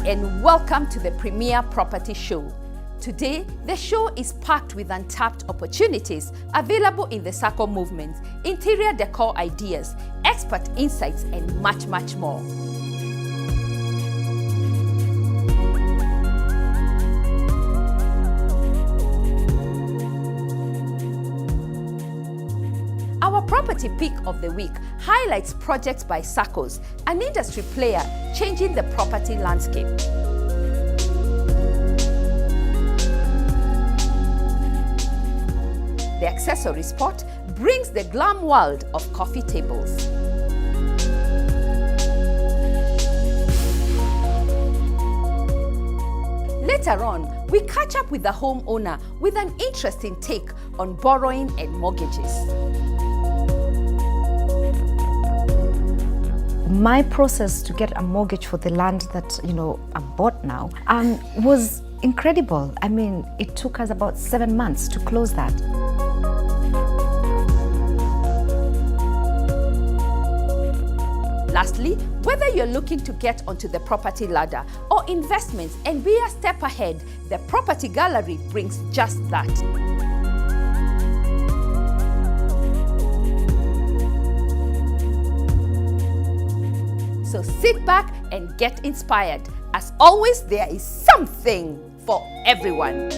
and welcome to the Premier Property Show. Today, the show is packed with untapped opportunities available in the Saccos movement, interior decor ideas, expert insights, and much, much more. Our property pick of the week highlights projects by Saccos, an industry player changing the property landscape. The accessory spot brings the glam world of coffee tables. Later on, we catch up with the homeowner with an interesting take on borrowing and mortgages. My process to get a mortgage for the land that I bought now was incredible. I mean, it took us about 7 months to close that. Lastly, whether you're looking to get onto the property ladder or investments and be a step ahead, the Property Gallery brings just that. So sit back and get inspired. As always, there is something for everyone.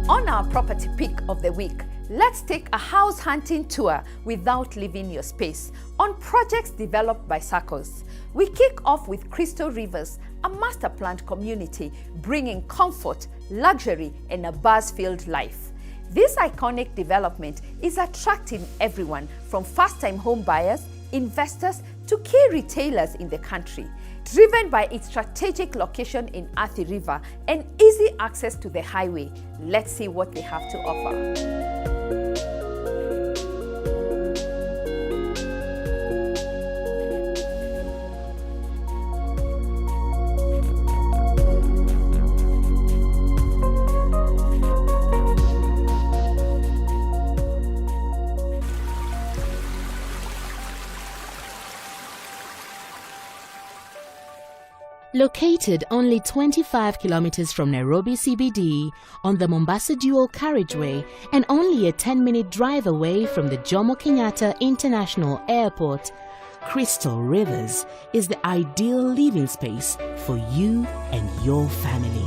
On our property pick of the week, let's take a house hunting tour without leaving your space on projects developed by Saccos. We kick off with Crystal Rivers, a master planned community bringing comfort, luxury, and a buzz-filled life. This iconic development is attracting everyone from first-time home buyers, investors, to key retailers in the country. Driven by its strategic location in Athi River and easy access to the highway, let's see what they have to offer. Located only 25 kilometers from Nairobi CBD on the Mombasa Dual Carriageway and only a 10-minute drive away from the Jomo Kenyatta International Airport, Crystal Rivers is the ideal living space for you and your family.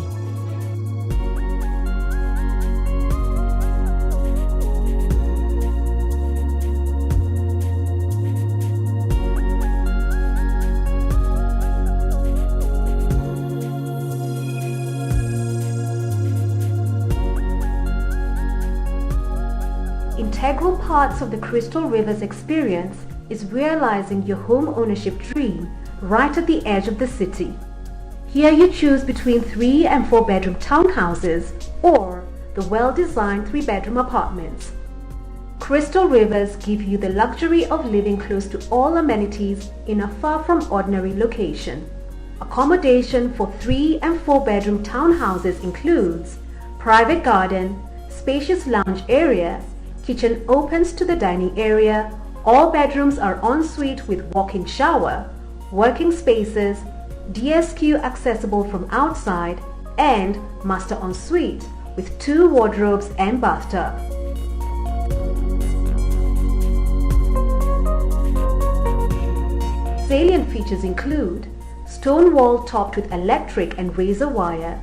Integral parts of the Crystal Rivers experience is realizing your home ownership dream right at the edge of the city. Here you choose between 3 and 4 bedroom townhouses or the well-designed 3-bedroom apartments. Crystal Rivers give you the luxury of living close to all amenities in a far from ordinary location. Accommodation for 3 and 4 bedroom townhouses includes private garden, spacious lounge area, kitchen opens to the dining area, all bedrooms are ensuite with walk-in shower, working spaces, DSQ accessible from outside, and master ensuite with 2 wardrobes and bathtub. Salient features include stone wall topped with electric and razor wire,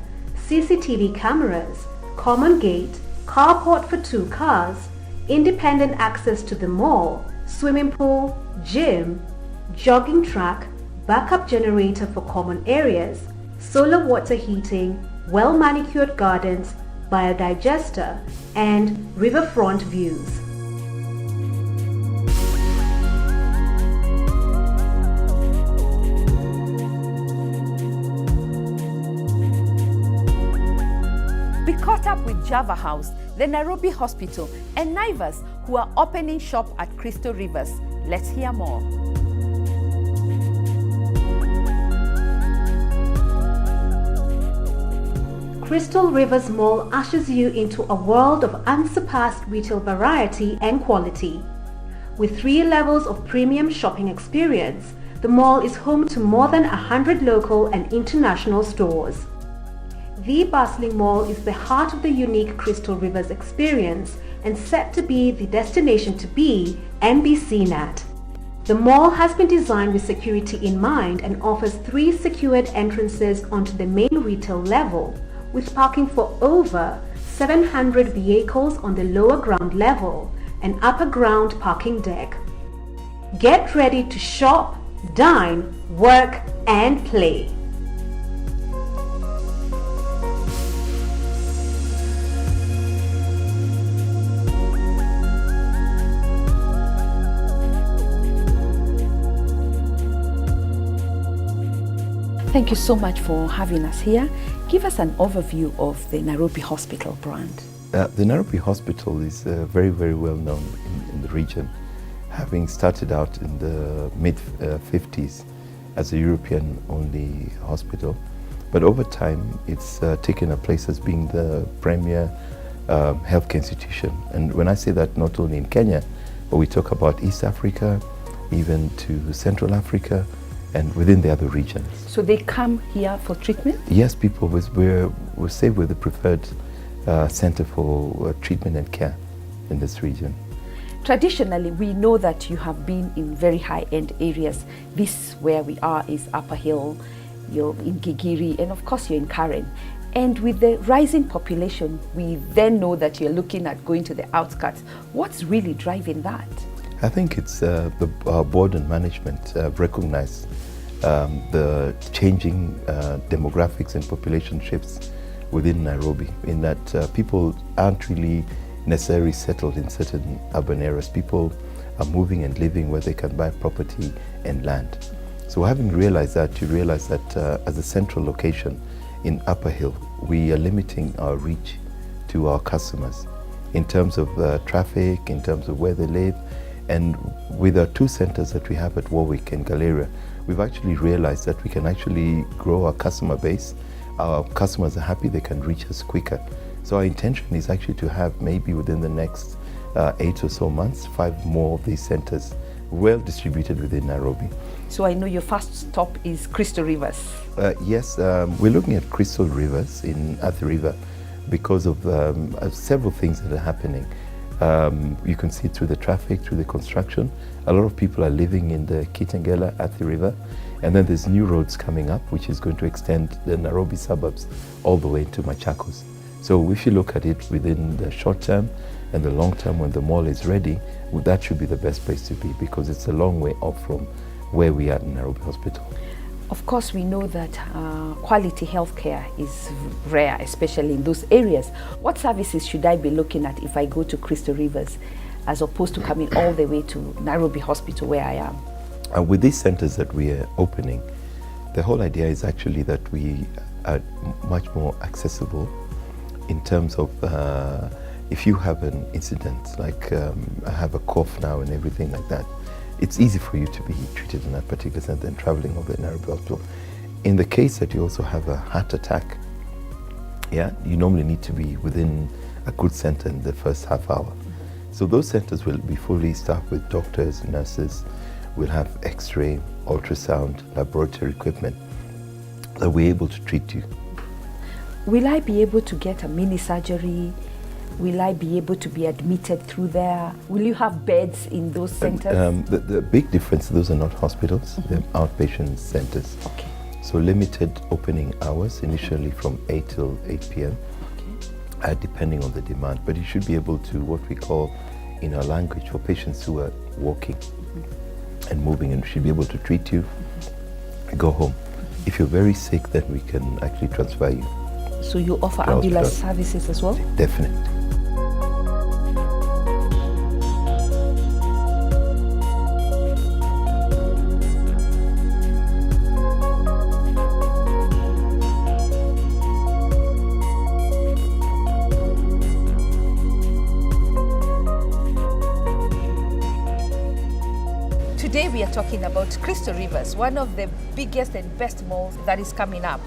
CCTV cameras, common gate, carport for 2 cars, independent access to the mall, swimming pool, gym, jogging track, backup generator for common areas, solar water heating, well-manicured gardens, biodigester, and riverfront views. Be caught up with Java House, the Nairobi Hospital, and Naivas, who are opening shop at Crystal Rivers. Let's hear more. Crystal Rivers Mall ushers you into a world of unsurpassed retail variety and quality. With 3 levels of premium shopping experience, the mall is home to more than 100 local and international stores. The bustling mall is the heart of the unique Crystal Rivers experience and set to be the destination to be and be seen at. The mall has been designed with security in mind and offers 3 secured entrances onto the main retail level, with parking for over 700 vehicles on the lower ground level and upper ground parking deck. Get ready to shop, dine, work and play. Thank you so much for having us here. Give us an overview of the Nairobi Hospital brand. The Nairobi Hospital is very, very well known in the region, having started out in the mid-50s as a European-only hospital. But over time, it's taken a place as being the premier healthcare institution. And when I say that, not only in Kenya, but we talk about East Africa, even to Central Africa, and within the other regions. So they come here for treatment? Yes, people we're the preferred center for treatment and care in this region. Traditionally, we know that you have been in very high-end areas. This, where we are, is Upper Hill, you're in Gigiri, and of course you're in Karen. And with the rising population, we then know that you're looking at going to the outskirts. What's really driving that? I think it's our board and management have recognized the changing demographics and population shifts within Nairobi, in that people aren't really necessarily settled in certain urban areas. People are moving and living where they can buy property and land. So having realized that, you realize that as a central location in Upper Hill, we are limiting our reach to our customers in terms of traffic, in terms of where they live. And with our 2 centers that we have at Warwick and Galleria, we've actually realized that we can actually grow our customer base. Our customers are happy, they can reach us quicker. So our intention is actually to have maybe within the next 8 or so months, 5 more of these centers well distributed within Nairobi. So I know your first stop is Crystal Rivers. Yes, we're looking at Crystal Rivers in Athi River because of several things that are happening. You can see through the traffic, through the construction. A lot of people are living in the Kitengela, Athi River, and then there's new roads coming up, which is going to extend the Nairobi suburbs all the way to Machakos. So if you look at it within the short term and the long term, when the mall is ready, that should be the best place to be, because it's a long way off from where we are in Nairobi Hospital. Of course, we know that quality healthcare is rare, especially in those areas. What services should I be looking at if I go to Crystal Rivers, as opposed to coming all the way to Nairobi Hospital where I am? With these centers that we are opening, the whole idea is actually that we are much more accessible in terms of if you have an incident, like I have a cough now and everything like that, it's easy for you to be treated in that particular center than traveling over the Nairobi Hospital. In the case that you also have a heart attack, you normally need to be within a good center in the first half hour. So those centers will be fully staffed with doctors, nurses. We'll have X-ray, ultrasound, laboratory equipment that we're able to treat you. Will I be able to get a mini surgery? Will I be able to be admitted through there? Will you have beds in those centers? The big difference, those are not hospitals, they're outpatient centers. Okay. So limited opening hours, initially from 8 till 8 p.m. Okay. Depending on the demand. But you should be able to, what we call in our language, for patients who are walking and moving, and we should be able to treat you, go home. If you're very sick, then we can actually transfer you. So you offer ambulance services as well? Definitely. Today we are talking about Crystal Rivers, one of the biggest and best malls that is coming up.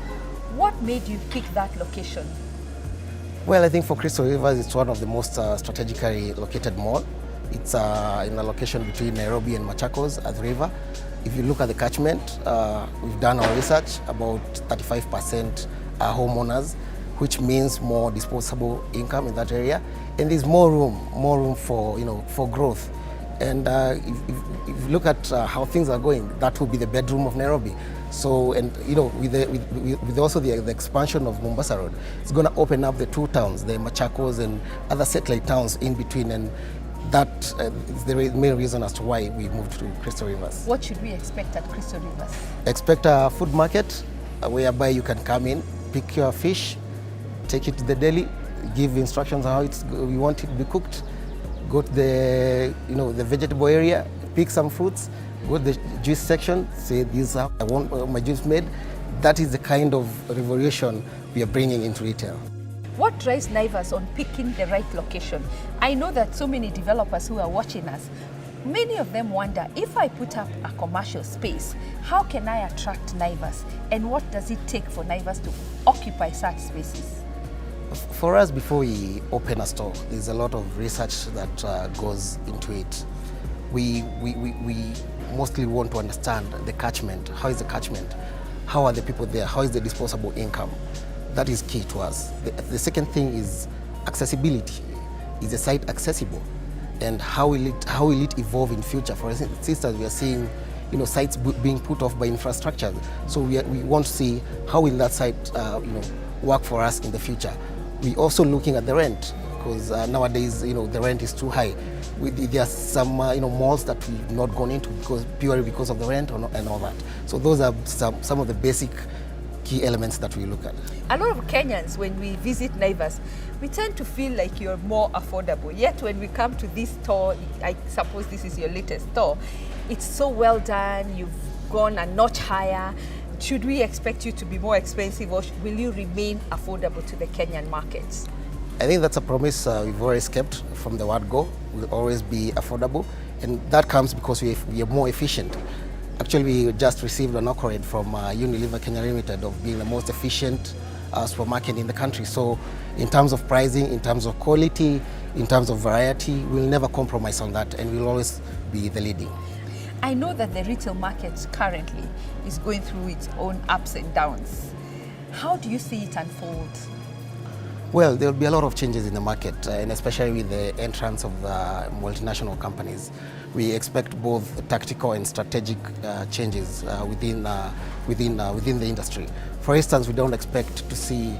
What made you pick that location? Well, I think for Crystal Rivers, it's one of the most strategically located mall. It's in a location between Nairobi and Saccos at the river. If you look at the catchment, we've done our research, about 35% are homeowners, which means more disposable income in that area, and there's more room for for growth. And if you look at how things are going, that will be the bedroom of Nairobi. So, and with also the expansion of Mombasa Road, it's going to open up the two towns, the Saccos and other satellite towns in between, and that is the main reason as to why we moved to Crystal Rivers. What should we expect at Crystal Rivers? Expect a food market whereby you can come in, pick your fish, take it to the deli, give instructions on how we want it to be cooked. Go to the the vegetable area, pick some fruits, go to the juice section, say these are I want my juice made. That is the kind of revolution we are bringing into retail. What drives Naivas on picking the right location? I know that so many developers who are watching us, many of them wonder, if I put up a commercial space, how can I attract Naivas? And what does it take for Naivas to occupy such spaces? For us, before we open a store, there's a lot of research that goes into it. We mostly want to understand the catchment. How is the catchment? How are the people there? How is the disposable income? That is key to us. The second thing is accessibility. Is the site accessible? And how will it evolve in future? For instance, we are seeing sites being put off by infrastructure. So we want to see how will that site work for us in the future. We're also looking at the rent, because nowadays the rent is too high. There are some malls that we've not gone into purely because of the rent and all that. So those are some of the basic key elements that we look at. A lot of Kenyans, when we visit Naivas, we tend to feel like you're more affordable. Yet when we come to this store, I suppose this is your latest store, it's so well done, you've gone a notch higher. Should we expect you to be more expensive, or will you remain affordable to the Kenyan markets? I think that's a promise we've always kept from the word go. We'll always be affordable, and that comes because we are more efficient. Actually, we just received an accolade from Unilever Kenya Limited of being the most efficient supermarket in the country. So in terms of pricing, in terms of quality, in terms of variety, we'll never compromise on that, and we'll always be the leading. I know that the retail market currently is going through its own ups and downs. How do you see it unfold? Well, there will be a lot of changes in the market, and especially with the entrance of multinational companies. We expect both tactical and strategic changes within the industry. For instance, we don't expect to see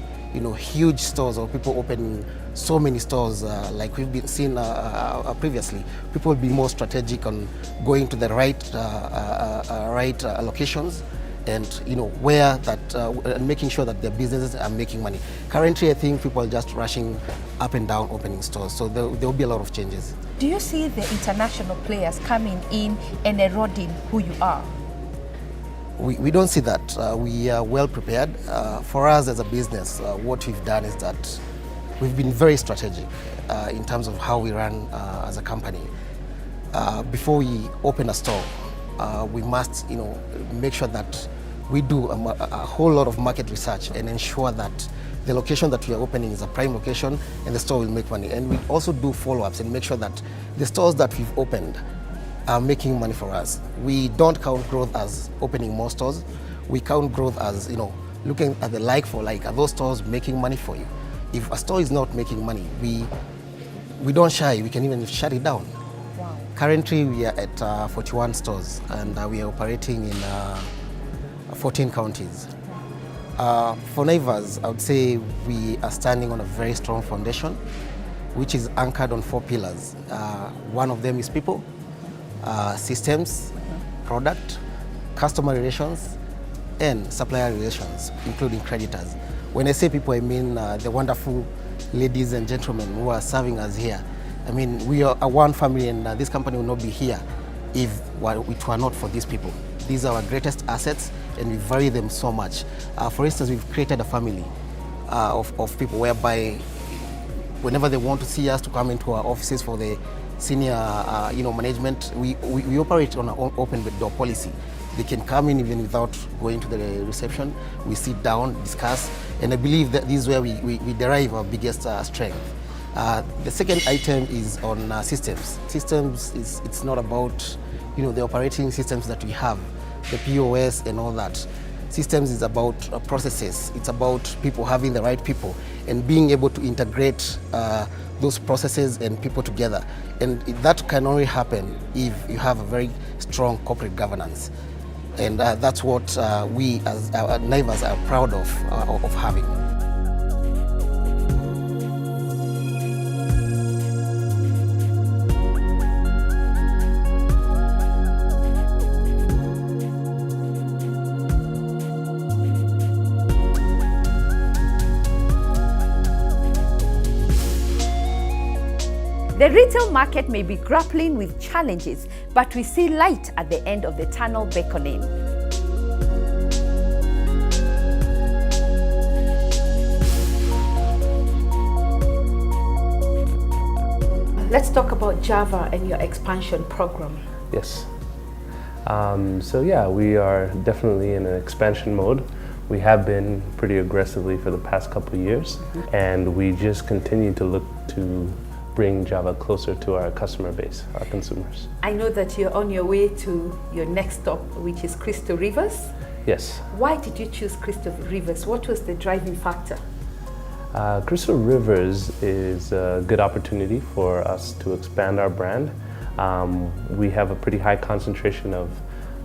huge stores or people opening so many stores like we've been seen previously. People will be more strategic on going to the right locations, and where that and making sure that their businesses are making money. Currently, I think people are just rushing up and down opening stores, so there will be a lot of changes. Do you see the international players coming in and eroding who you are? We don't see that. We are well prepared. For us as a business, what we've done is that we've been very strategic in terms of how we run as a company. Before we open a store, we must make sure that we do a whole lot of market research and ensure that the location that we are opening is a prime location and the store will make money. And we also do follow-ups and make sure that the stores that we've opened are making money for us. We don't count growth as opening more stores. We count growth as looking at the like for like. Are those stores making money for you? If a store is not making money, we don't shy. We can even shut it down. Wow. Currently, we are at 41 stores, and we are operating in 14 counties. For Naivas, I would say we are standing on a very strong foundation, which is anchored on 4 pillars. One of them is people, systems, product, customer relations, and supplier relations, including creditors. When I say people, I mean the wonderful ladies and gentlemen who are serving us here. I mean, we are one family, and this company will not be here if it were not for these people. These are our greatest assets, and we value them so much. For instance, we've created a family of people whereby whenever they want to see us to come into our offices for the senior management, we operate on an open door policy. They can come in even without going to the reception. We sit down, discuss, and I believe that this is where we derive our biggest strength. The second item is on systems. Systems it's not about the operating systems that we have, the POS and all that. Systems is about processes. It's about people having the right people and being able to integrate those processes and people together. And that can only happen if you have a very strong corporate governance. And that's what we as Naivas are proud of having. The retail market may be grappling with challenges, but we see light at the end of the tunnel beckoning. Let's talk about Java and your expansion program. Yes. So yeah, we are definitely in an expansion mode. We have been pretty aggressively for the past couple of years, and we just continue to look to bring Java closer to our customer base, our consumers. I know that you're on your way to your next stop, which is Crystal Rivers. Yes. Why did you choose Crystal Rivers? What was the driving factor? Crystal Rivers is a good opportunity for us to expand our brand. We have a pretty high concentration of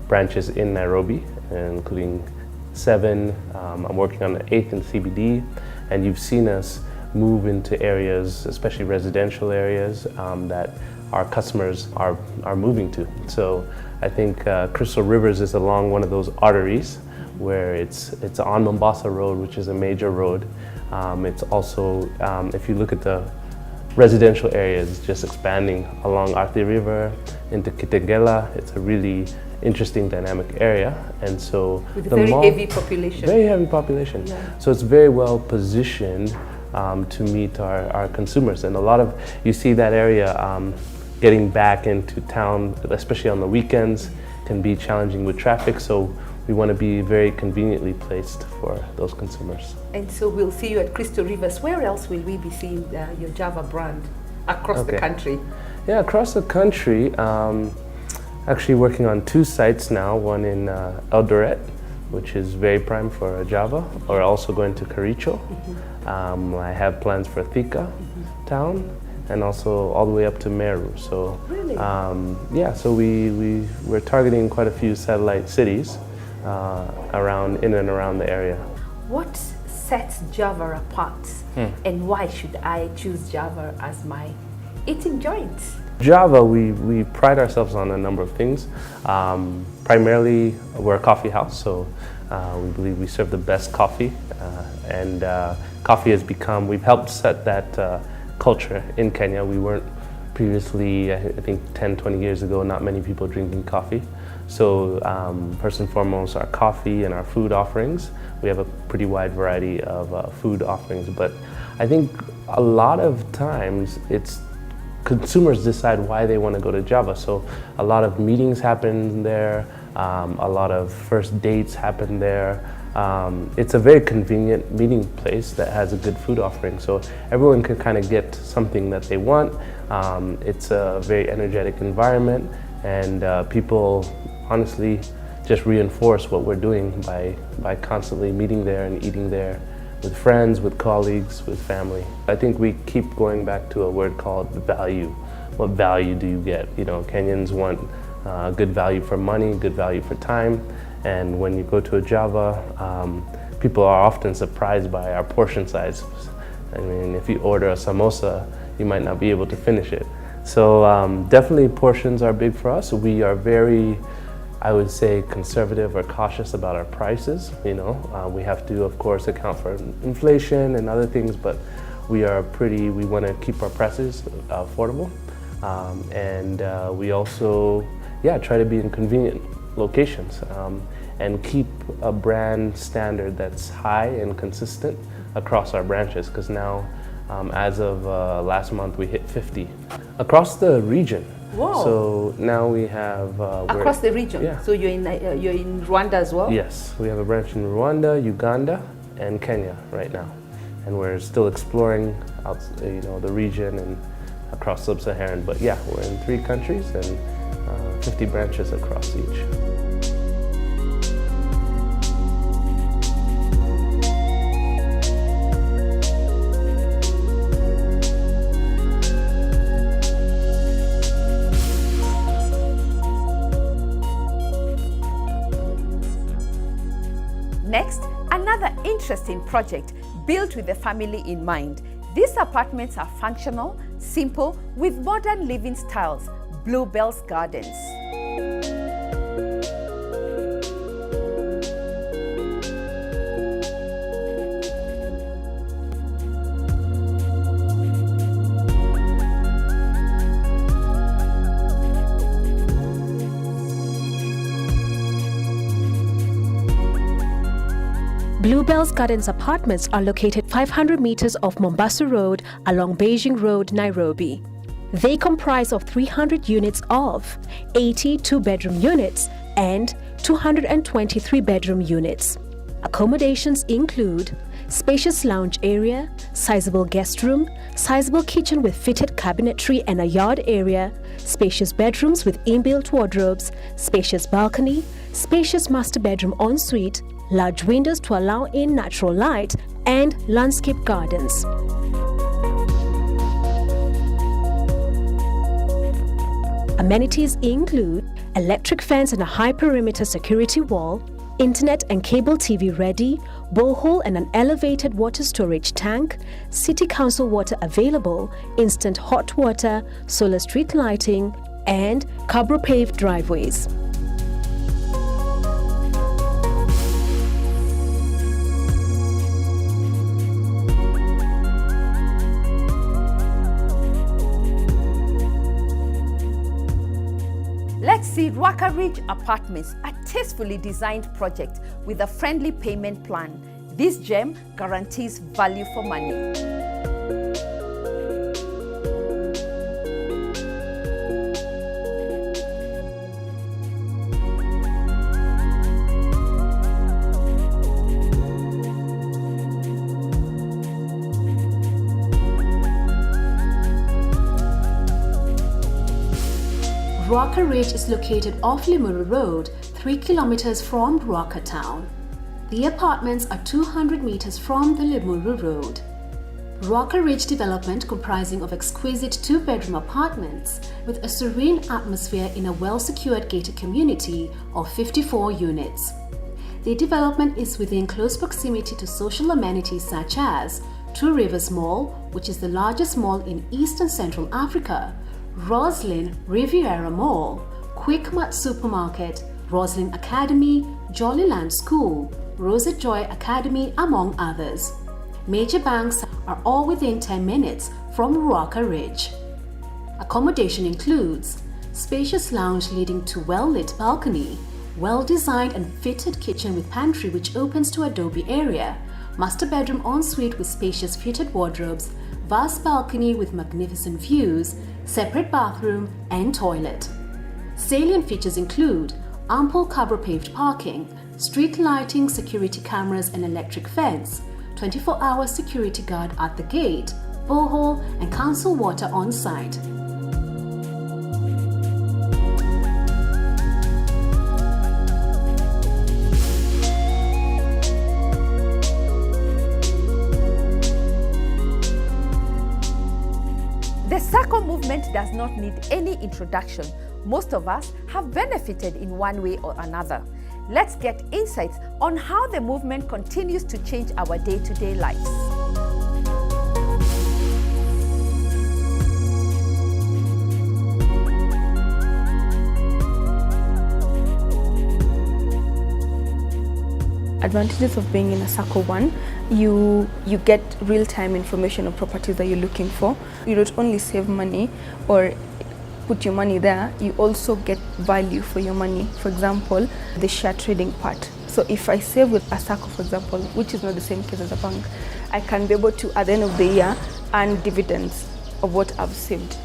branches in Nairobi, including 7. I'm working on the 8th in CBD, and you've seen us move into areas, especially residential areas, that our customers are moving to. So I think Crystal Rivers is along one of those arteries where it's on Mombasa Road, which is a major road. It's also, if you look at the residential areas, just expanding along Athi River into Kitengela. It's a really interesting dynamic area, and so with a very heavy population. Very heavy population. Yeah. So it's very well positioned to meet our consumers, and a lot of, you see that area getting back into town, especially on the weekends, can be challenging with traffic, so we want to be very conveniently placed for those consumers. And so we'll see you at Crystal Rivers. Where else will we be seeing your Java brand across the country? Yeah, across the country, actually working on 2 sites now, one in Eldoret, which is very prime for Java. We're also going to Kericho. I have plans for Thika town, and also all the way up to Meru. So, really? Yeah, so we're targeting quite a few satellite cities in and around the area. What sets Java apart, and why should I choose Java as my eating joint? Java, we pride ourselves on a number of things. Primarily, we're a coffee house, so we believe we serve the best coffee, and coffee has become, we've helped set that culture in Kenya. We weren't previously, I think 10, 20 years ago, not many people drinking coffee. So first and foremost, our coffee and our food offerings. We have a pretty wide variety of food offerings, but I think a lot of times it's consumers decide why they want to go to Java. So a lot of meetings happen there, a lot of first dates happen there. It's a very convenient meeting place that has a good food offering, so everyone can kind of get something that they want. It's a very energetic environment, and people honestly just reinforce what we're doing by constantly meeting there and eating there with friends, with colleagues, with family. I think we keep going back to a word called value. What value do you get? You know, Kenyans want good value for money, good value for time, and when you go to a Java, people are often surprised by our portion size. I mean, if you order a samosa, you might not be able to finish it. So definitely portions are big for us. We are very, I would say, conservative or cautious about our prices. You know, we have to, of course, account for inflation and other things, but we want to keep our prices affordable. And we also, try to be in convenient locations and keep a brand standard that's high and consistent across our branches, because now, as of last month, we hit 50. Across the region, Wow. So now we have across the region. Yeah. So you're in Rwanda as well. Yes, we have a branch in Rwanda, Uganda, and Kenya right now, and we're still exploring out, the region and across sub-Saharan. But yeah, we're in 3 countries and 50 branches across each. Next, another interesting project built with the family in mind. These apartments are functional, simple, with modern living styles. Bluebell's Gardens. Bluebell's Gardens apartments are located 500 meters off Mombasa Road along Beijing Road, Nairobi. They comprise of 300 units of 80 two-bedroom units and 223 bedroom units. Accommodations include spacious lounge area, sizable guest room, sizable kitchen with fitted cabinetry and a yard area, spacious bedrooms with inbuilt wardrobes, spacious balcony, spacious master bedroom ensuite, large windows to allow in natural light, and landscape gardens. Amenities include electric fence and a high perimeter security wall, internet and cable TV ready, borehole and an elevated water storage tank, city council water available, instant hot water, solar street lighting, and cabro-paved driveways. Let's see Ruaka Ridge Apartments, a tastefully designed project with a friendly payment plan. This gem guarantees value for money. Ruaka Ridge is located off Limuru Road, 3 kilometers from Ruaka town. The apartments are 200 meters from the Limuru Road. Ruaka Ridge development comprising of exquisite 2-bedroom apartments with a serene atmosphere in a well-secured gated community of 54 units. The development is within close proximity to social amenities such as Two Rivers Mall, which is the largest mall in East and Central Africa, Roslyn Riviera Mall, Quickmart Supermarket, Roslyn Academy, Jollyland School, Rosa Joy Academy, among others. Major banks are all within 10 minutes from Ruaka Ridge. Accommodation includes spacious lounge leading to well-lit balcony, well-designed and fitted kitchen with pantry which opens to adobe area, master bedroom ensuite with spacious fitted wardrobes, vast balcony with magnificent views, separate bathroom and toilet. Salient features include ample cabro-paved parking, street lighting, security cameras and electric fence, 24-hour security guard at the gate, borehole and council water on site. The Sacco movement does not need any introduction. Most of us have benefited in one way or another. Let's get insights on how the movement continues to change our day-to-day lives. Advantages of being in a Sacco. One, you get real-time information of properties that you're looking for. You don't only save money or put your money there, you also get value for your money. For example, the share trading part. So if I save with a Sacco, for example, which is not the same case as a bank, I can be able to, at the end of the year, earn dividends of what I've saved.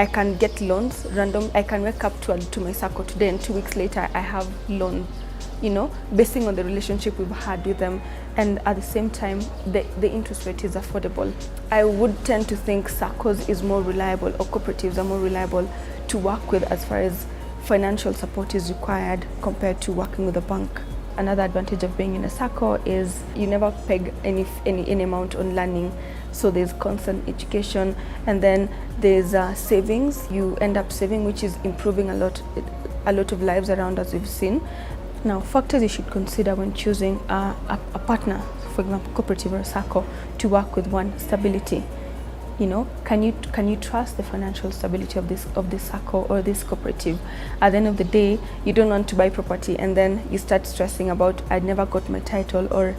I can get loans random. I can wake up to my Sacco today and 2 weeks later I have loan, you know, basing on the relationship we've had with them, and at the same time the interest rate is affordable. I would tend to think Saccos is more reliable, or cooperatives are more reliable to work with as far as financial support is required compared to working with a bank. Another advantage of being in a Sacco is you never peg any amount on learning, so there's constant education, and then there's savings. You end up saving, which is improving a lot of lives around, as we've seen. Now, factors you should consider when choosing a partner, for example, cooperative or a Sacco, to work with: one, stability. You know, can you trust the financial stability of this Sacco or this cooperative? At the end of the day, you don't want to buy property and then you start stressing about, I never got my title, or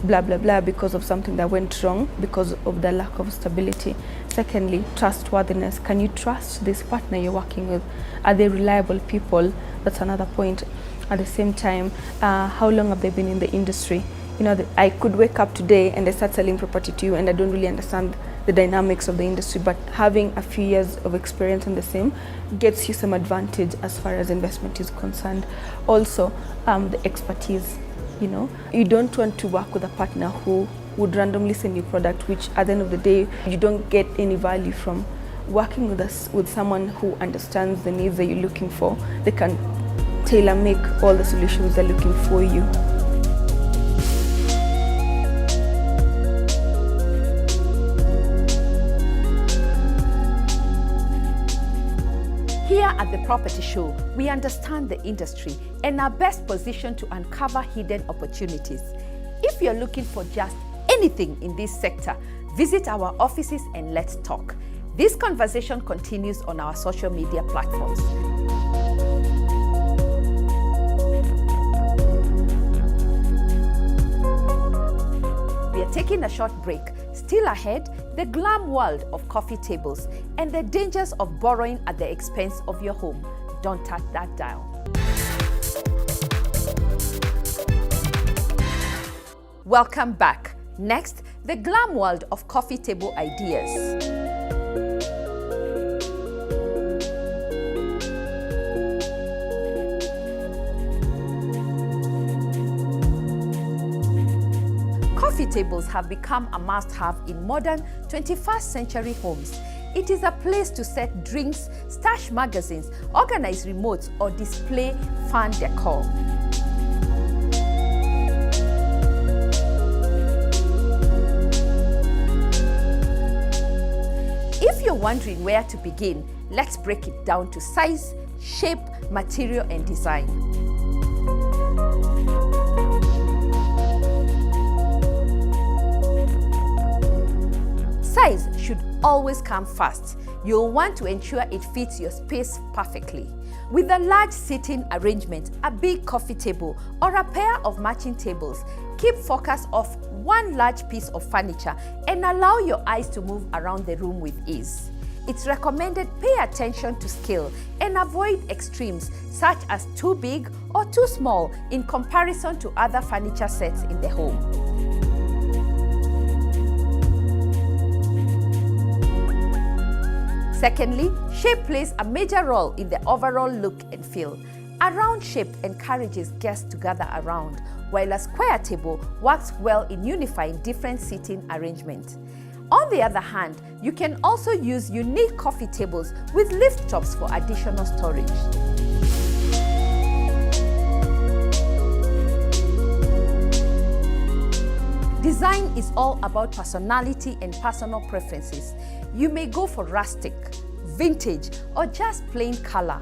blah blah blah, because of something that went wrong because of the lack of stability. Secondly, trustworthiness. Can you trust this partner you're working with? Are they reliable people? That's another point. At the same time, how long have they been in the industry? You know, I could wake up today and I start selling property to you and I don't really understand the dynamics of the industry, but having a few years of experience in the same gets you some advantage as far as investment is concerned. Also, the expertise. You know, you don't want to work with a partner who would randomly send you product, which at the end of the day you don't get any value from. Working with someone who understands the needs that you're looking for, they can tailor make all the solutions they're looking for you. Here at the Property Show, we understand the industry and are best positioned to uncover hidden opportunities. If you're looking for just anything in this sector, visit our offices and let's talk. This conversation continues on our social media platforms. We are taking a short break. Still ahead, the glam world of coffee tables and the dangers of borrowing at the expense of your home. Don't touch that dial. Welcome back. Next, the glam world of coffee table ideas. Coffee tables have become a must-have in modern 21st century homes. It is a place to set drinks, stash magazines, organize remotes, or display fun decor. If you're wondering where to begin, let's break it down to size, shape, material, and design. Size should always come first. You'll want to ensure it fits your space perfectly. With a large seating arrangement, a big coffee table, or a pair of matching tables, keep focus off one large piece of furniture and allow your eyes to move around the room with ease. It's recommended pay attention to scale and avoid extremes such as too big or too small in comparison to other furniture sets in the home. Secondly, shape plays a major role in the overall look and feel. A round shape encourages guests to gather around, while a square table works well in unifying different seating arrangements. On the other hand, you can also use unique coffee tables with lift tops for additional storage. Design is all about personality and personal preferences. You may go for rustic, vintage, or just plain color.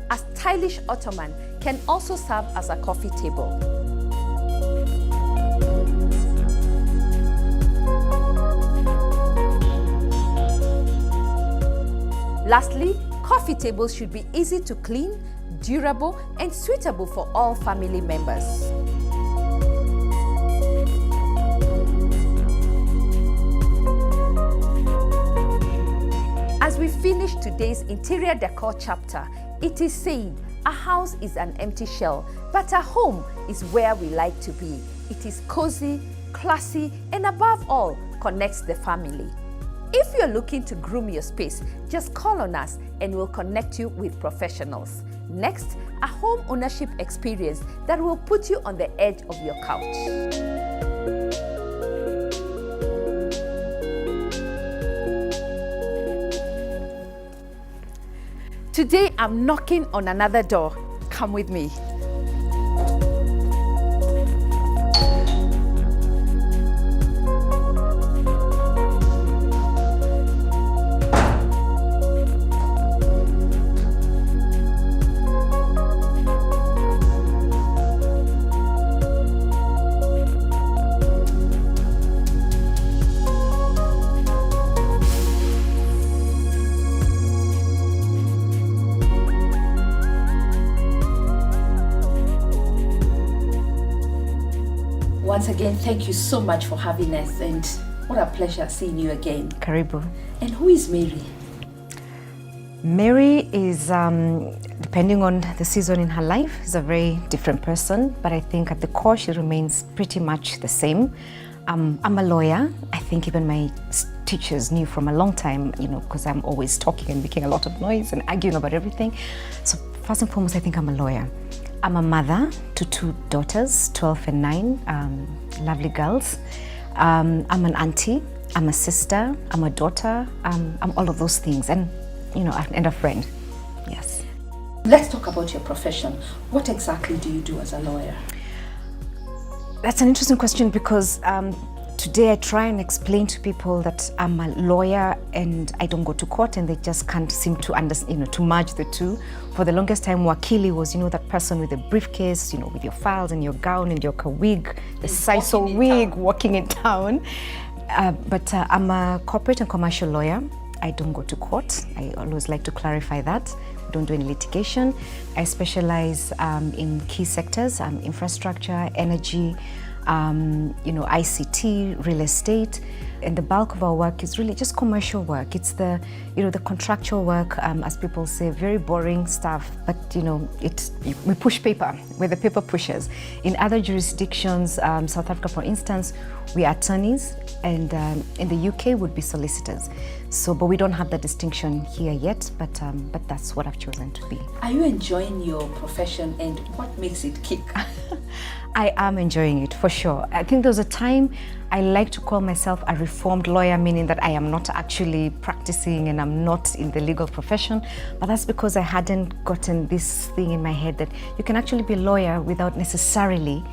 A stylish ottoman can also serve as a coffee table. Lastly, coffee tables should be easy to clean, durable, and suitable for all family members. As we finish today's interior decor chapter, it is said, a house is an empty shell, but a home is where we like to be. It is cozy, classy, and above all, connects the family. If you're looking to groom your space, just call on us and we'll connect you with professionals. Next, a home ownership experience that will put you on the edge of your couch. Today, I'm knocking on another door. Come with me. Once again, thank you so much for having us, and what a pleasure seeing you again. Karibu. And who is Mary? Mary is, depending on the season in her life, is a very different person, but I think at the core she remains pretty much the same. I'm a lawyer. I think even my teachers knew from a long time, because I'm always talking and making a lot of noise and arguing about everything. So first and foremost, I think I'm a lawyer. I'm a mother to 2 daughters, 12 and 9, lovely girls. I'm an auntie, I'm a sister, I'm a daughter, I'm all of those things, and and a friend. Yes. Let's talk about your profession. What exactly do you do as a lawyer? That's an interesting question because today I try and explain to people that I'm a lawyer and I don't go to court, and they just can't seem to understand, to merge the two. For the longest time, wakili was, that person with a briefcase, with your files and your gown and your wig, the sisal wig, walking in town. But I'm a corporate and commercial lawyer. I don't go to court. I always like to clarify that. I don't do any litigation. I specialize in key sectors, infrastructure, energy, ICT, real estate, and the bulk of our work is really just commercial work. It's the contractual work, as people say, very boring stuff, but we push paper. We're the paper pushers. In other jurisdictions, South Africa, for instance, we are attorneys, and in the UK would be solicitors. So, but we don't have that distinction here yet, but that's what I've chosen to be. Are you enjoying your profession, and what makes it kick? I am enjoying it, for sure. I think there was a time I like to call myself a reformed lawyer, meaning that I am not actually practicing and I'm not in the legal profession, but that's because I hadn't gotten this thing in my head that you can actually be a lawyer without necessarily,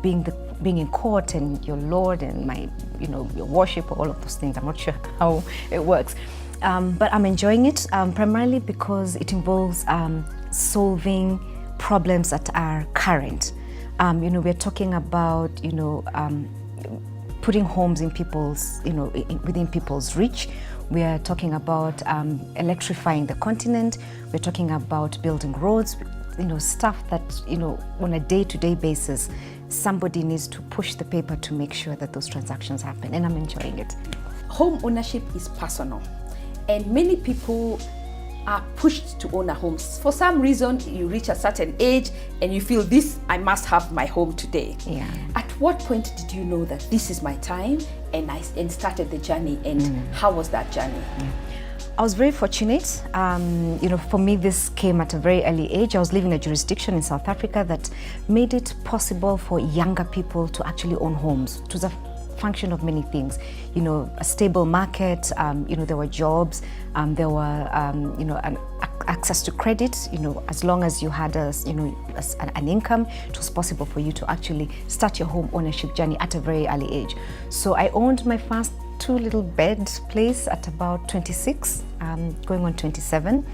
being in court and your lord and your worship, or all of those things. I'm not sure how it works. But I'm enjoying it primarily because it involves solving problems that are current. We're talking about, putting homes in people's, within people's reach. We are talking about electrifying the continent. We're talking about building roads, stuff that, on a day-to-day basis, somebody needs to push the paper to make sure that those transactions happen, and I'm enjoying it. Home ownership is personal, and many people are pushed to own a home. For some reason, you reach a certain age and you feel I must have my home today. Yeah. At what point did you know that this is my time, and started the journey, and how was that journey? Yeah. I was very fortunate. For me, this came at a very early age. I was living in a jurisdiction in South Africa that made it possible for younger people to actually own homes. It was a function of many things, a stable market, there were jobs, there were, access to credit, as long as you had an income, it was possible for you to actually start your home ownership journey at a very early age. So I owned my first 2 little bed place at about 26, going on 27.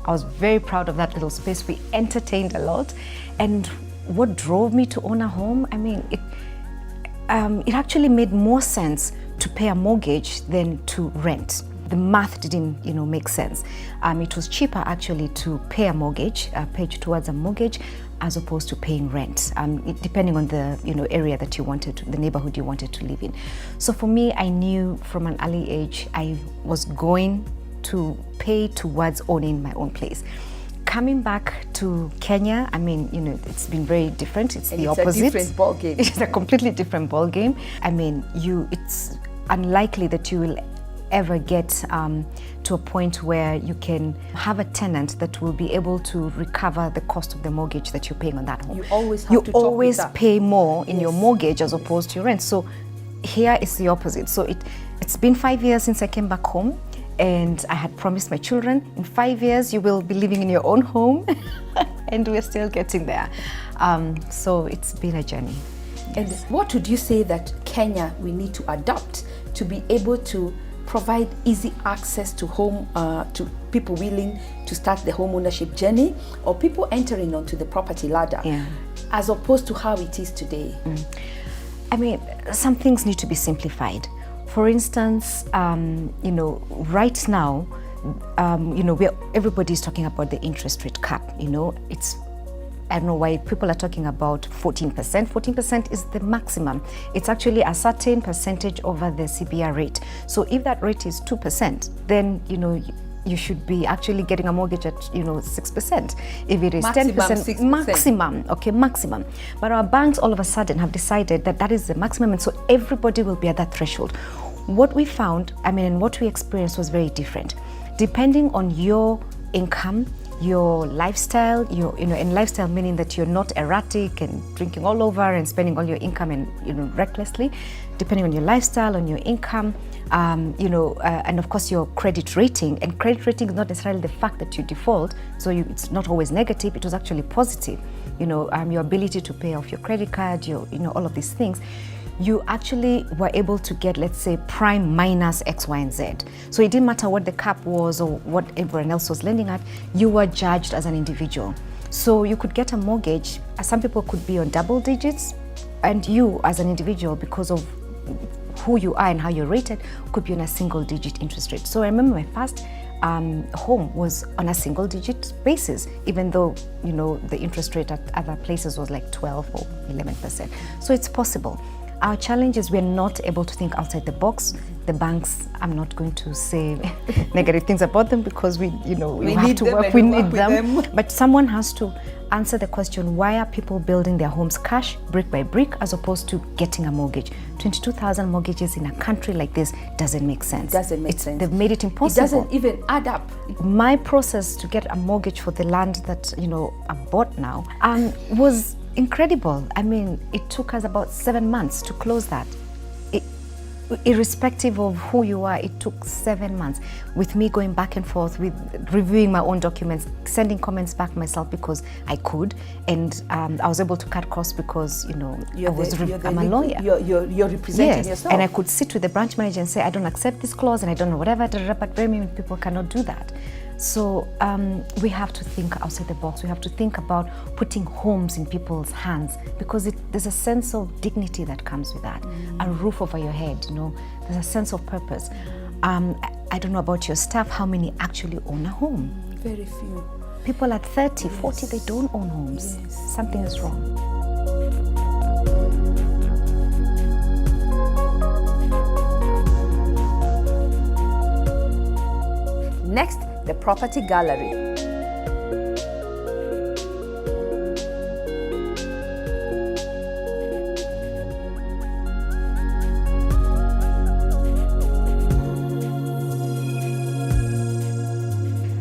I was very proud of that little space. We entertained a lot. And what drove me to own a home, it actually made more sense to pay a mortgage than to rent. The math didn't, make sense. It was cheaper actually to pay a mortgage, pay towards a mortgage, as opposed to paying rent, depending on the area that you wanted, the neighborhood you wanted to live in. So for me, I knew from an early age I was going to pay towards owning my own place. Coming back to Kenya, it's been very different. It's the opposite. It's a different ball game. It's a completely different ball game. It's unlikely that you will ever get to a point where you can have a tenant that will be able to recover the cost of the mortgage that you're paying on that home. You always have to always top it up. pay more in your mortgage as opposed to your rent. So here is the opposite. So it's been 5 years since I came back home, and I had promised my children, in 5 years you will be living in your own home, and we're still getting there. So it's been a journey. And what would you say that Kenya we need to adopt to be able to provide easy access to home to people willing to start the home ownership journey, or people entering onto the property ladder, as opposed to how it is today? I mean, some things need to be simplified. For instance, you know, right now, you know, everybody's talking about the interest rate cap. You know, I don't know why people are talking about 14%. 14% is the maximum. It's actually a certain percentage over the CBR rate. So if that rate is 2%, then, you know, you should be actually getting a mortgage at, you know, 6%. If it is Maximum 10%, 6%. maximum, okay, maximum. But our banks all of a sudden have decided that that is the maximum, and so everybody will be at that threshold. What we found, I mean, and what we experienced was very different. Depending on your income, your lifestyle, and lifestyle meaning that you're not erratic and drinking all over and spending all your income and, you know, recklessly, depending on your lifestyle, on your income, you know, and of course your credit rating. And credit rating is not necessarily the fact that you default, so it's not always negative, it was actually positive. You know, your ability to pay off your credit card, you know, all of these things. You actually were able to get, let's say, prime minus X, Y, and Z. So it didn't matter what the cap was or what everyone else was lending at, you were judged as an individual. So you could get a mortgage, some people could be on double digits, and you as an individual, because of who you are and how you're rated, could be on a single digit interest rate. So I remember my first home was on a single digit basis, even though, you know, the interest rate at other places was like 12 or 11%. So it's possible. Our challenge is we're not able to think outside the box. The banks, I'm not going to say negative things about them because we have to work, we need them. But someone has to answer the question, why are people building their homes cash, brick by brick, as opposed to getting a mortgage? 22,000 mortgages in a country like this doesn't make sense. Doesn't make sense. They've made it impossible. It doesn't even add up. My process to get a mortgage for the land that, you know, I bought now was incredible. I mean, it took us about 7 months to close that. Irrespective of who you are, it took 7 months with me going back and forth, with reviewing my own documents, sending comments back myself because I could, and I was able to cut costs because, you know, I'm a lawyer. You're representing yourself. And I could sit with the branch manager and say, I don't accept this clause and I don't know whatever, but very many people cannot do that. So we have to think outside the box. We have to think about putting homes in people's hands, because there's a sense of dignity that comes with that. A roof over your head, you know, there's a sense of purpose. I don't know about your staff, how many actually own a home? Very few. People at 30, 40, they don't own homes. Yes. Something is wrong. Next, the property gallery.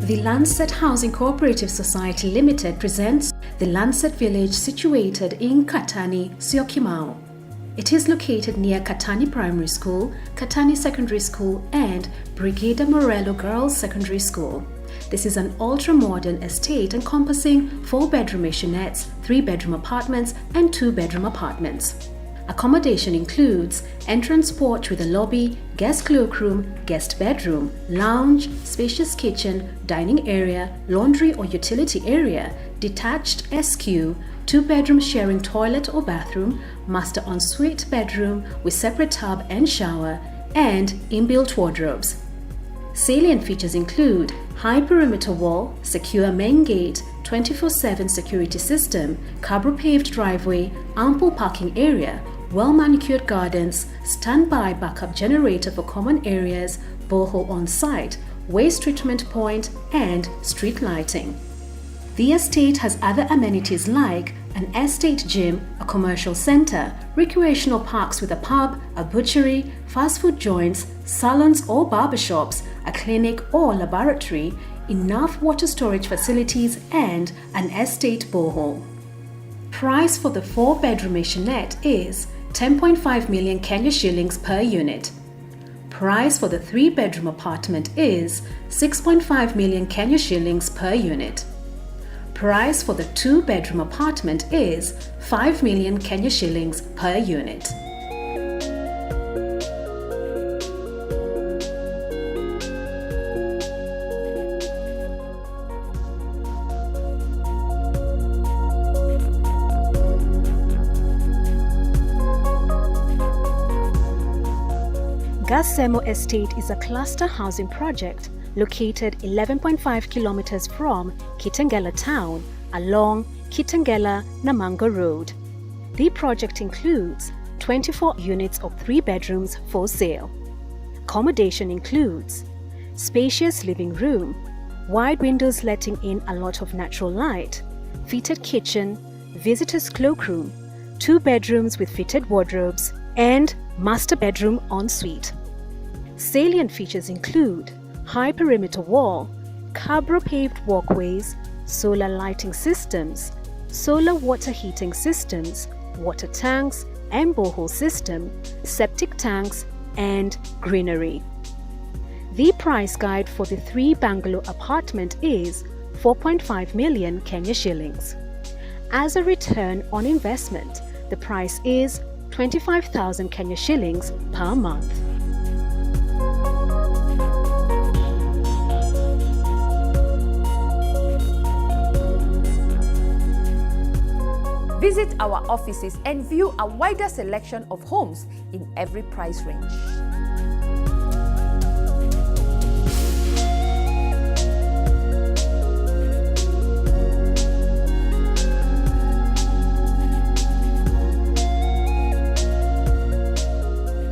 The Lancet Housing Cooperative Society Limited presents the Lancet Village, situated in Katani, Syokimau. It is located near Katani Primary School, Katani Secondary School, and Brigida Morello Girls Secondary School. This is an ultra-modern estate encompassing 4-bedroom maisonettes, 3-bedroom apartments, and 2-bedroom apartments. Accommodation includes entrance porch with a lobby, guest cloakroom, guest bedroom, lounge, spacious kitchen, dining area, laundry or utility area, detached SQ, 2-bedroom sharing toilet or bathroom, master ensuite bedroom with separate tub and shower, and inbuilt wardrobes. Salient features include high perimeter wall, secure main gate, 24/7 security system, cobble-paved driveway, ample parking area, well-manicured gardens, standby backup generator for common areas, borehole on site, waste treatment point, and street lighting. The estate has other amenities like an estate gym, a commercial center, recreational parks with a pub, a butchery, fast food joints, salons or barbershops, a clinic or laboratory, enough water storage facilities and an estate borehole. Price for the 4-bedroom maisonette is 10.5 million Kenya shillings per unit. Price for the 3-bedroom apartment is 6.5 million Kenya shillings per unit. Price for the 2-bedroom apartment is 5 million Kenya shillings per unit. KWS Mo Estate is a cluster housing project located 11.5 kilometers from Kitengela town along Kitengela-Namanga Road. The project includes 24 units of 3 bedrooms for sale. Accommodation includes spacious living room, wide windows letting in a lot of natural light, fitted kitchen, visitors cloakroom, 2 bedrooms with fitted wardrobes, and master bedroom ensuite. Salient features include high perimeter wall, cabro paved walkways, solar lighting systems, solar water heating systems, water tanks and borehole system, septic tanks, and greenery. The price guide for the 3-bungalow apartment is 4.5 million Kenya shillings. As a return on investment, the price is 25,000 Kenya shillings per month. Visit our offices and view a wider selection of homes in every price range.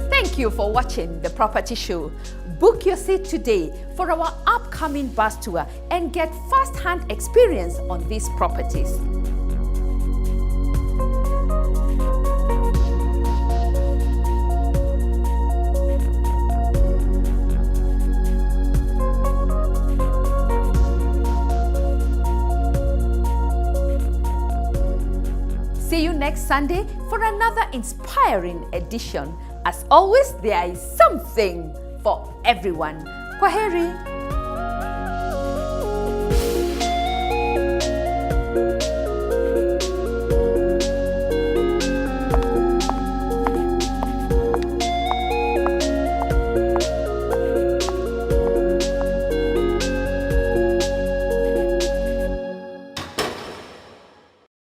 Thank you for watching The Property Show. Book your seat today for our upcoming bus tour and get first-hand experience on these properties. See you next Sunday for another inspiring edition. As always, there is something for everyone. Kwaheri.